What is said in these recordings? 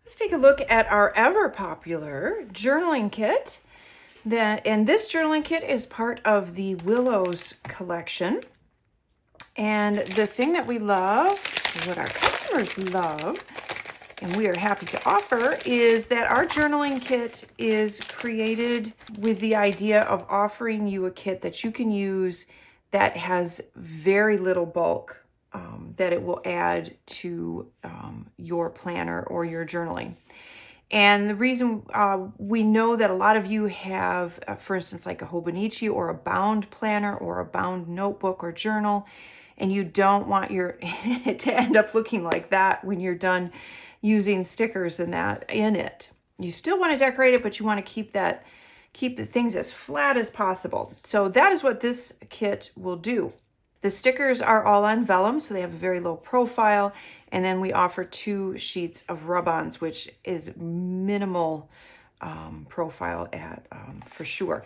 Let's take a look at our ever popular journaling kit. And this journaling kit is part of the Willows collection. And the thing that we love, what our customers love, and we are happy to offer, is that our journaling kit is created with the idea of offering you a kit that you can use that has very little bulk that it will add to your planner or your journaling. And the reason we know that a lot of you have, for instance, like a Hobonichi or a bound planner or a bound notebook or journal, and you don't want your to end up looking like that when you're done using stickers and that in it. You still want to decorate it, but you want to keep the things as flat as possible. So that is what this kit will do. The stickers are all on vellum, so they have a very low profile. And then we offer 2 sheets of rub-ons, which is minimal profile at for sure.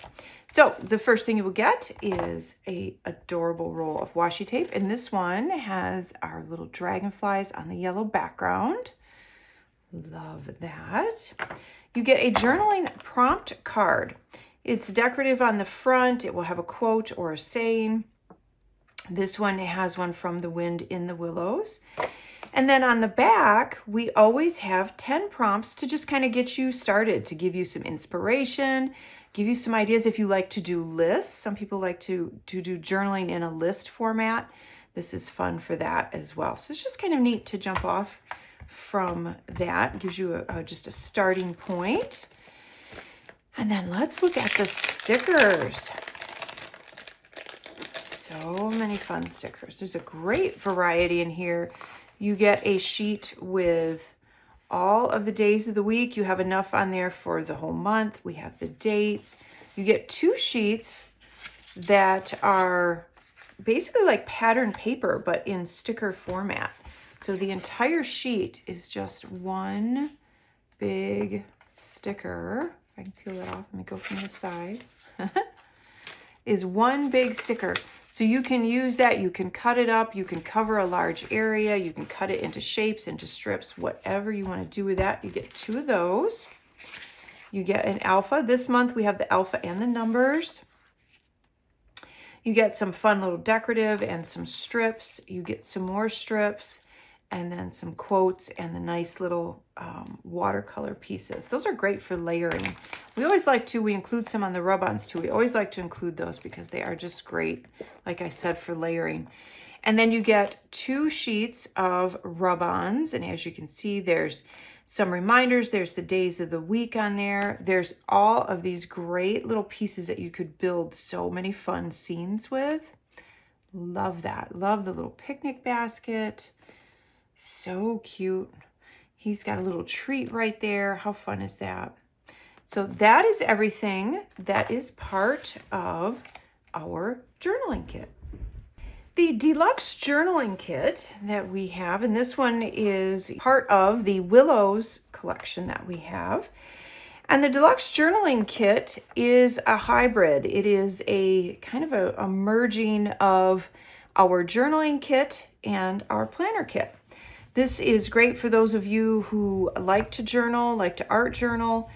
So the first thing you will get is a adorable roll of washi tape. And this one has our little dragonflies on the yellow background. Love that. You get a journaling prompt card. It's decorative on the front. It will have a quote or a saying. This one has one from The Wind in the Willows. And then on the back, we always have 10 prompts to just kind of get you started, to give you some inspiration, give you some ideas if you like to do lists. Some people like to do journaling in a list format. This is fun for that as well. So it's just kind of neat to jump off from that. It gives you just a starting point. And then let's look at the stickers. So many fun stickers. There's a great variety in here. You get a sheet with all of the days of the week. You have enough on there for the whole month. We have the dates. You get 2 sheets that are basically like pattern paper, but in sticker format. So the entire sheet is just one big sticker. If I can peel that off, let me go from the side. Is one big sticker. So you can use that, you can cut it up, you can cover a large area, you can cut it into shapes, into strips, whatever you want to do with that. You get 2 of those. You get an alpha. This month we have the alpha and the numbers. You get some fun little decorative and some strips. You get some more strips and then some quotes and the nice little watercolor pieces. Those are great for layering. We include some on the rub-ons too. We always like to include those because they are just great, like I said, for layering. And then you get 2 sheets of rub-ons. And as you can see, there's some reminders. There's the days of the week on there. There's all of these great little pieces that you could build so many fun scenes with. Love that. Love the little picnic basket. So cute. He's got a little treat right there. How fun is that? So that is everything that is part of our journaling kit. The Deluxe journaling kit that we have, and this one is part of the Willows collection that we have. And the Deluxe journaling kit is a hybrid. It is a kind of a merging of our journaling kit and our planner kit. This is great for those of you who like to journal, like to art journal.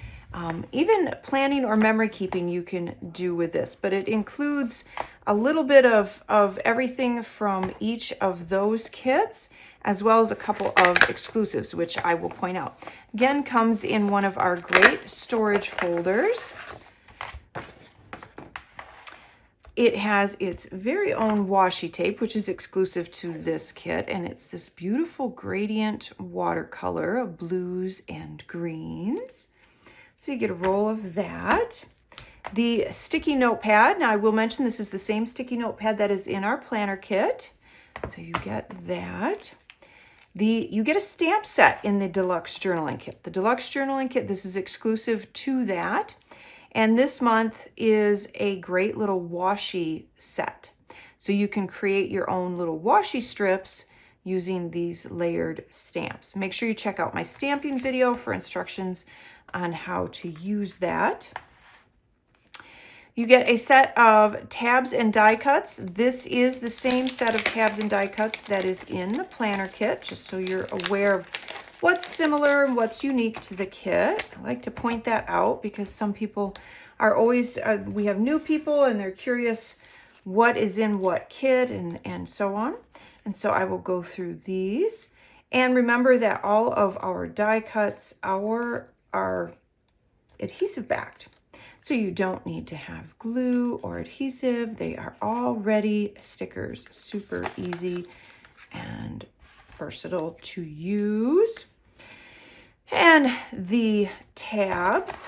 Even planning or memory keeping you can do with this, but it includes a little bit of everything from each of those kits, as well as a couple of exclusives, which I will point out. Again, comes in one of our great storage folders. It has its very own washi tape, which is exclusive to this kit, and it's this beautiful gradient watercolor of blues and greens. So you get a roll of that. The sticky notepad. Now I will mention this is the same sticky notepad that is in our planner kit. So you get that. You get a stamp set in the Deluxe journaling kit. The Deluxe journaling kit, this is exclusive to that. And this month is a great little washi set. So you can create your own little washi strips using these layered stamps. Make sure you check out my stamping video for instructions on how to use that. You get a set of tabs and die cuts. This is the same set of tabs and die cuts that is in the planner kit, just so you're aware of what's similar and what's unique to the kit. I like to point that out because some people are always, we have new people and they're curious what is in what kit and so on. And so I will go through these. And remember that all of our die cuts are adhesive backed. So you don't need to have glue or adhesive. They are already stickers. Super easy and versatile to use. And the tabs.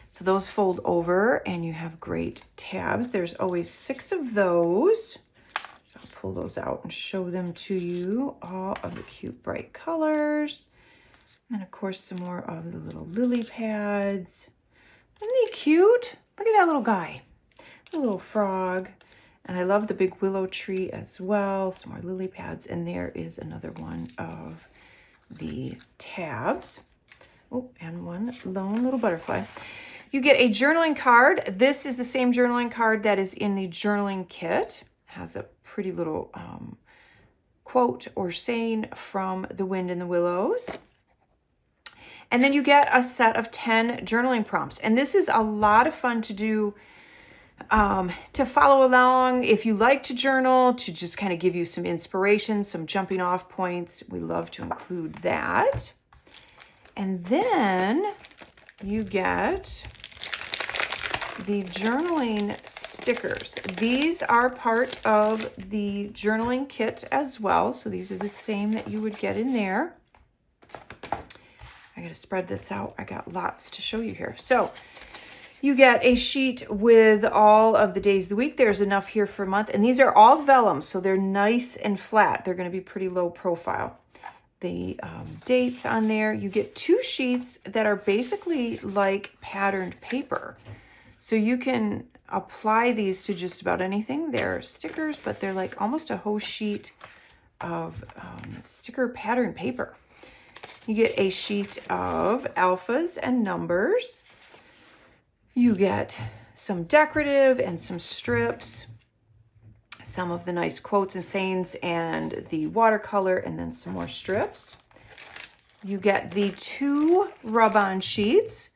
So those fold over and you have great tabs. There's always 6 of those. So I'll pull those out and show them to you. All of the cute bright colors. And of course some more of the little lily pads. Isn't he cute? Look at that little guy. A little frog. And I love the big willow tree as well. Some more lily pads. And there is another one of the tabs. Oh, and one lone little butterfly. You get a journaling card. This is the same journaling card that is in the journaling kit. It has a pretty little quote or saying from The Wind in the Willows. And then you get a set of 10 journaling prompts. And this is a lot of fun to do, to follow along if you like to journal, to just kind of give you some inspiration, some jumping off points. We love to include that. And then you get the journaling stickers. These are part of the journaling kit as well. So these are the same that you would get in there. I got to spread this out. I got lots to show you here. So you get a sheet with all of the days of the week. There's enough here for a month. And these are all vellum, so they're nice and flat. They're going to be pretty low profile. The dates on there. You get 2 sheets that are basically like patterned paper. So you can apply these to just about anything. They're stickers, but they're like almost a whole sheet of sticker pattern paper. You get a sheet of alphas and numbers. You get some decorative and some strips, some of the nice quotes and sayings and the watercolor, and then some more strips. You get the 2 rub-on sheets,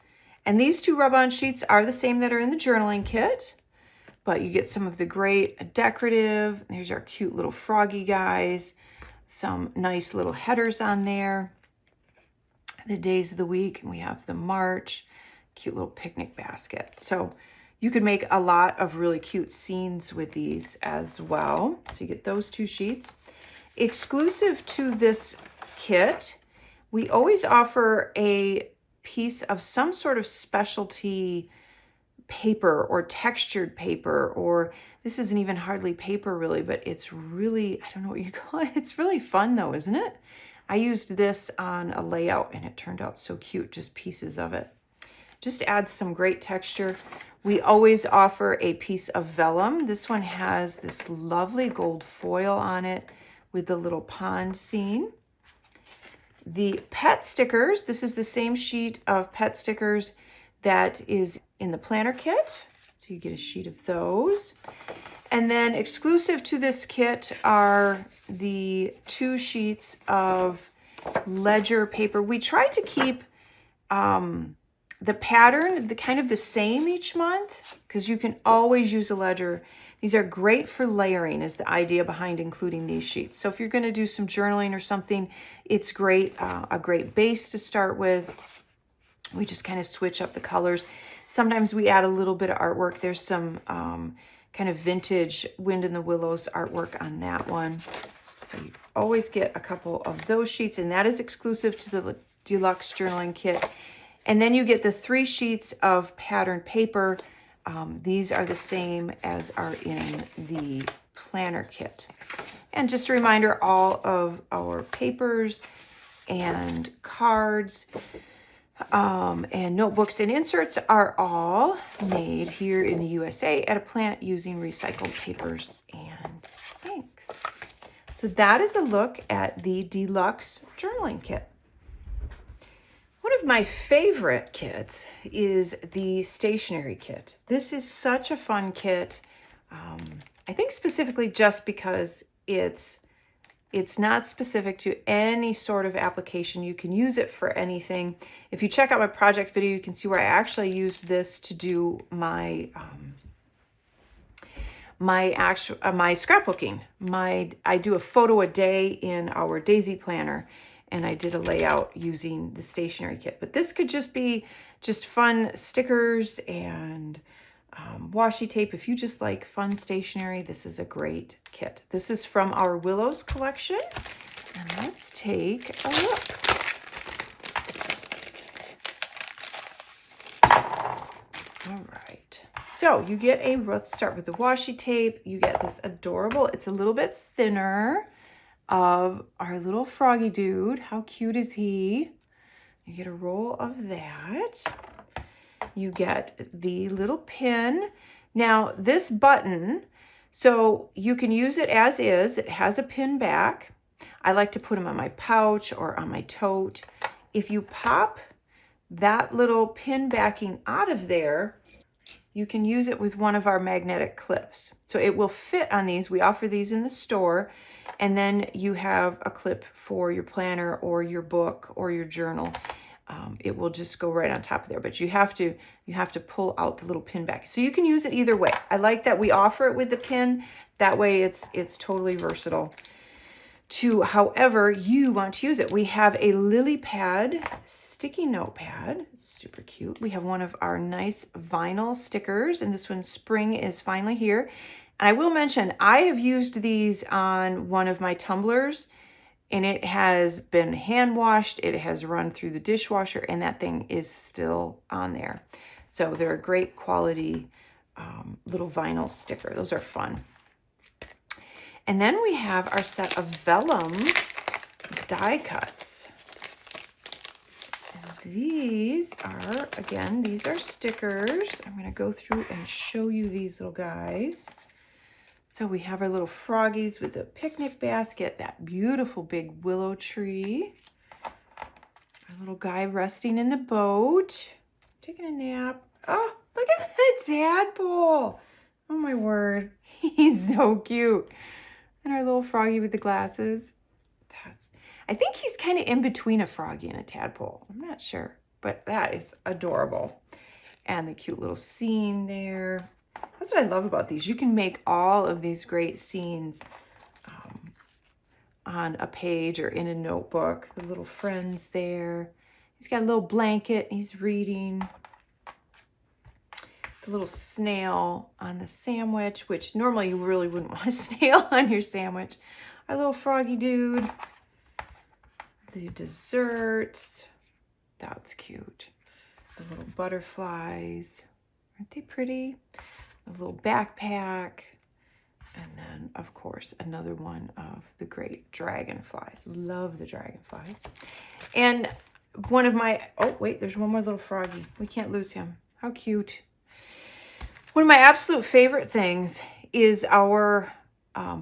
and these 2 rub-on sheets are the same that are in the journaling kit, but you get some of the great decorative. There's our cute little froggy guys, some nice little headers on there. The days of the week, and we have the March, cute little picnic basket. So you could make a lot of really cute scenes with these as well. So you get those 2 sheets. Exclusive to this kit, we always offer a piece of some sort of specialty paper or textured paper, or this isn't even hardly paper really, but it's really, I don't know what you call it. It's really fun though, isn't it? I used this on a layout and it turned out so cute, just pieces of it. Just adds some great texture. We always offer a piece of vellum. This one has this lovely gold foil on it with the little pond scene. The pet stickers, this is the same sheet of pet stickers that is in the planner kit. So you get a sheet of those. And then exclusive to this kit are the 2 sheets of ledger paper. We try to keep the pattern kind of the same each month because you can always use a ledger. These are great for layering is the idea behind including these sheets. So if you're going to do some journaling or something, it's great, a great base to start with. We just kind of switch up the colors. Sometimes we add a little bit of artwork. There's some kind of vintage Wind in the Willows artwork on that one. So you always get a couple of those sheets, and that is exclusive to the Deluxe journaling kit. And then you get the 3 sheets of patterned paper. These are the same as are in the planner kit. And just a reminder, all of our papers and cards and notebooks and inserts are all made here in the USA at a plant using recycled papers and inks. So that is a look at the Deluxe journaling kit. One of my favorite kits is the Stationery Kit. This is such a fun kit. I think specifically just because it's It's not specific to any sort of application. You can use it for anything. If you check out my project video, you can see where I actually used this to do my my scrapbooking. I do a photo a day in our Daisy planner, and I did a layout using the stationery kit. But this could just be just fun stickers and washi tape. If you just like fun stationery, this is a great kit. This is from our Willows collection. And let's take a look. All right. So you get let's start with the washi tape. You get this adorable, it's a little bit thinner, of our little froggy dude. How cute is he? You get a roll of that. You get the little pin. Now this button, so you can use it as is. It has a pin back. I like to put them on my pouch or on my tote. If you pop that little pin backing out of there, you can use it with one of our magnetic clips. So it will fit on these. We offer these in the store. And then you have a clip for your planner or your book or your journal. It will just go right on top of there, but you have to pull out the little pin back. So you can use it either way. I like that we offer it with the pin. That way it's totally versatile to however you want to use it. We have a lily pad sticky note pad. It's super cute. We have one of our nice vinyl stickers, and this one, Spring is Finally Here. And I will mention, I have used these on one of my tumblers, and it has been hand washed. It has run through the dishwasher, and that thing is still on there. So they're a great quality little vinyl sticker. Those are fun. And then we have our set of Vellum die cuts. And these are, again, these are stickers. I'm going to go through and show you these little guys. So we have our little froggies with the picnic basket, that beautiful big willow tree. Our little guy resting in the boat, taking a nap. Oh, look at the tadpole. Oh my word. He's so cute. And our little froggy with the glasses. I think he's kind of in between a froggy and a tadpole. I'm not sure, but that is adorable. And the cute little scene there. That's what I love about these. You can make all of these great scenes on a page or in a notebook. The little friends there. He's got a little blanket. He's reading. The little snail on the sandwich, which normally you really wouldn't want a snail on your sandwich. Our little froggy dude. The desserts. That's cute. The little butterflies. Aren't they pretty? A little backpack. And then, of course, another one of the great dragonflies. Love the dragonflies. And one of my, oh, wait, there's one more little froggy. We can't lose him. How cute. One of my absolute favorite things is our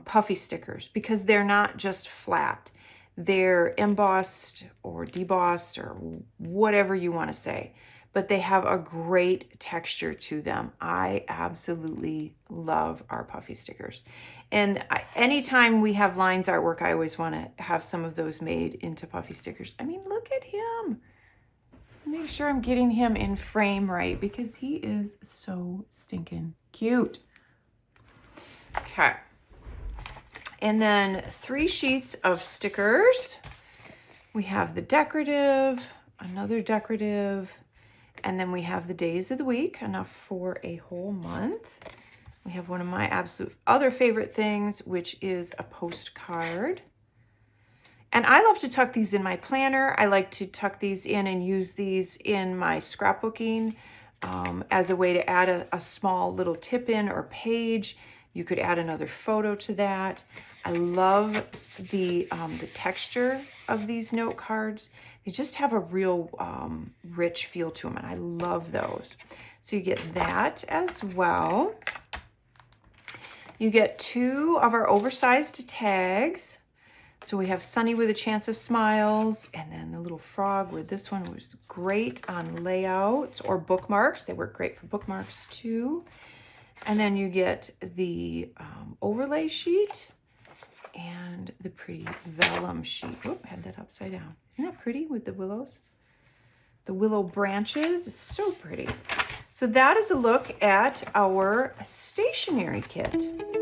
Puffy stickers, because they're not just flat. They're embossed or debossed or whatever you want to say, but they have a great texture to them. I absolutely love our Puffy stickers. And anytime we have lines artwork, I always want to have some of those made into Puffy stickers. I mean, look at him. Make sure I'm getting him in frame right, because he is so stinking cute. Okay. And then 3 sheets of stickers. We have the decorative, another decorative, and then we have the days of the week, enough for a whole month. We have one of my absolute other favorite things, which is a postcard. And I love to tuck these in my planner. I like to tuck these in and use these in my scrapbooking as a way to add a small little tip in or page. You could add another photo to that. I love the texture of these note cards. They just have a real rich feel to them, and I love those. So you get that as well. You get 2 of our oversized tags. So we have Sunny with a Chance of Smiles, and then the little frog with this one was great on layouts or bookmarks. They work great for bookmarks too. And then you get the overlay sheet. And the pretty vellum sheet. Oop, had that upside down. Isn't that pretty with the willows? The willow branches is so pretty. So that is a look at our stationery kit.